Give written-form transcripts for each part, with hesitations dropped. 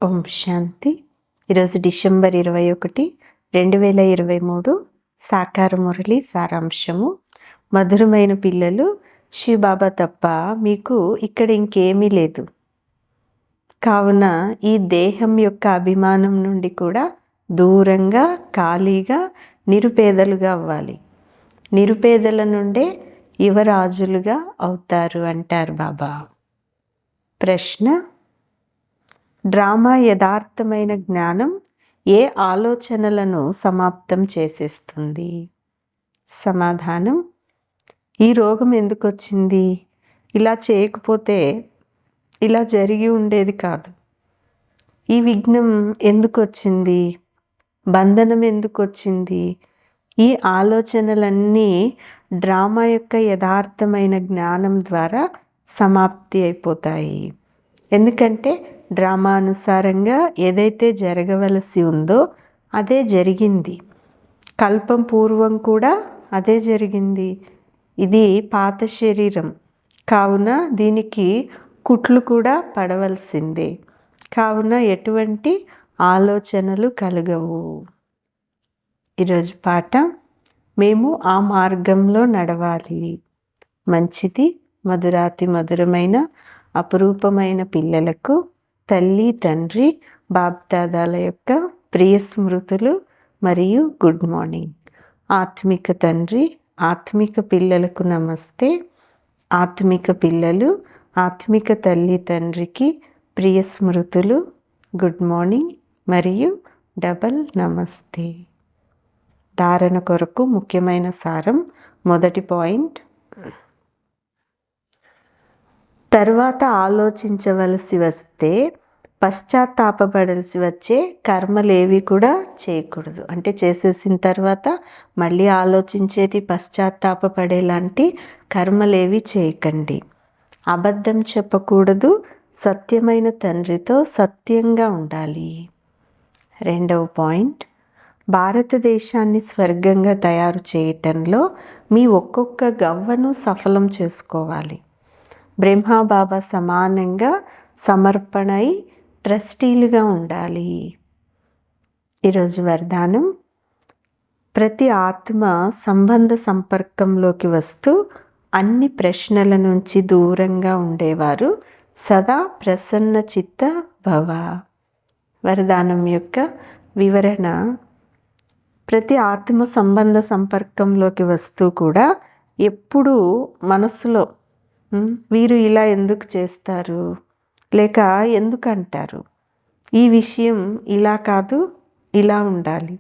ఓం శాంతి. ఈరోజు డిసెంబర్ 21, 2023 సాకార మురళి సారాంశము. మధురమైన పిల్లలు, శివబాబా తప్ప మీకు ఇక్కడ ఇంకేమీ లేదు. కావున ఈ దేహం యొక్క అభిమానం నుండి కూడా దూరంగా, ఖాళీగా, నిరుపేదలుగా అవ్వాలి. నిరుపేదల నుండే యువరాజులుగా అవుతారు అంటారు బాబా. ప్రశ్న: డ్రామా యథార్థమైన జ్ఞానం ఏ ఆలోచనలను సమాప్తం చేసేస్తుంది? సమాధానం: ఈ రోగం ఎందుకు వచ్చింది? ఇలా చేయకపోతే ఇలా జరిగి ఉండేది కాదు. ఈ విఘ్నం ఎందుకు వచ్చింది? బంధనం ఎందుకు వచ్చింది? ఈ ఆలోచనలన్నీ డ్రామా యొక్క యథార్థమైన జ్ఞానం ద్వారా సమాప్తి అయిపోతాయి. ఎందుకంటే డ్రామా అనుసారంగా ఏదైతే జరగవలసి ఉందో అదే జరిగింది. కల్పం పూర్వం కూడా అదే జరిగింది. ఇది పాత శరీరం కావున దీనికి కుట్లు కూడా పడవలసిందే. కావున ఎటువంటి ఆలోచనలు కలగవు. ఈరోజు పాట: మేము ఆ మార్గంలో నడవాలి. మంచిది. మధురాతి మధురమైన అపురూపమైన పిల్లలకు తల్లి, తండ్రి, బాప్దాదాల యొక్క ప్రియ స్మృతులు మరియు గుడ్ మార్నింగ్. ఆత్మిక తండ్రి, ఆత్మిక పిల్లలకు నమస్తే. ఆత్మిక పిల్లలు, ఆత్మిక తల్లి, తండ్రికి ప్రియ స్మృతులు, గుడ్ మార్నింగ్ మరియు డబల్ నమస్తే. ధారణ కొరకు ముఖ్యమైన సారం. మొదటి పాయింట్: తర్వాత ఆలోచించవలసి వస్తే పశ్చాత్తాపపడాల్సి వచ్చే కర్మలేవి కూడా చేయకూడదు. అంటే చేసేసిన తర్వాత మళ్ళీ ఆలోచించేది పశ్చాత్తాపపడేలాంటి కర్మలేవి చేయకండి. అబద్ధం చెప్పకూడదు. సత్యమైన తండ్రితో సత్యంగా ఉండాలి. రెండవ పాయింట్: భారతదేశాన్ని స్వర్గంగా తయారు చేయటంలో మీ ఒక్కొక్క గవ్వను సఫలం చేసుకోవాలి. బ్రహ్మాబాబా సమానంగా సమర్పణై ట్రస్టీలుగా ఉండాలి. ఈరోజు వరదానం: ప్రతి ఆత్మ సంబంధ సంపర్కంలోకి వస్తూ అన్ని ప్రశ్నల నుంచి దూరంగా ఉండేవారు సదా ప్రసన్న చిత్త భవ. వరదానం యొక్క వివరణ: ప్రతి ఆత్మ సంబంధ సంపర్కంలోకి వస్తూ కూడా ఎప్పుడూ మనసులో వీరు ఇలా ఎందుకు చేస్తారు, లేక ఎందుకు అంటారు, ఈ విషయం ఇలా కాదు ఇలా ఉండాలి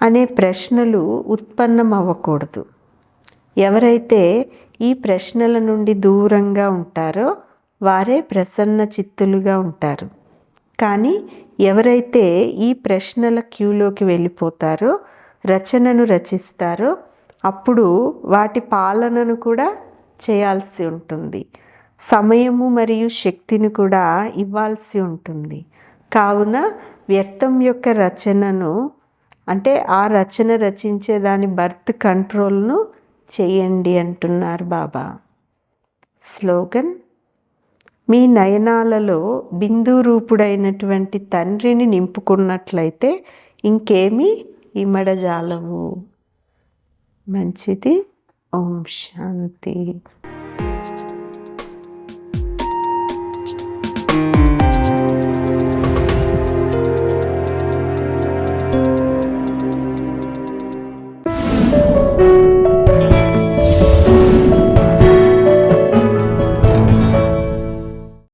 అనే ప్రశ్నలు ఉత్పన్నం అవ్వకూడదు. ఎవరైతే ఈ ప్రశ్నల నుండి దూరంగా ఉంటారో వారే ప్రసన్న చిత్తులుగా ఉంటారు. కానీ ఎవరైతే ఈ ప్రశ్నల క్యూలోకి వెళ్ళిపోతారో, రచనను రచిస్తారో, అప్పుడు వాటి పాలనను కూడా చేయాల్సి ఉంటుంది. సమయము మరియు శక్తిని కూడా ఇవ్వాల్సి ఉంటుంది. కావున వ్యర్థం యొక్క రచనను, అంటే ఆ రచన రచించే దాని బర్త్ కంట్రోల్ను చేయండి అంటున్నారు బాబా. స్లోగన్: మీ నయనాలలో బిందు రూపుడైనటువంటి తండ్రిని నింపుకున్నట్లయితే ఇంకేమీ ఇమడజాలవు. మంచిది. ఓం శాంతి.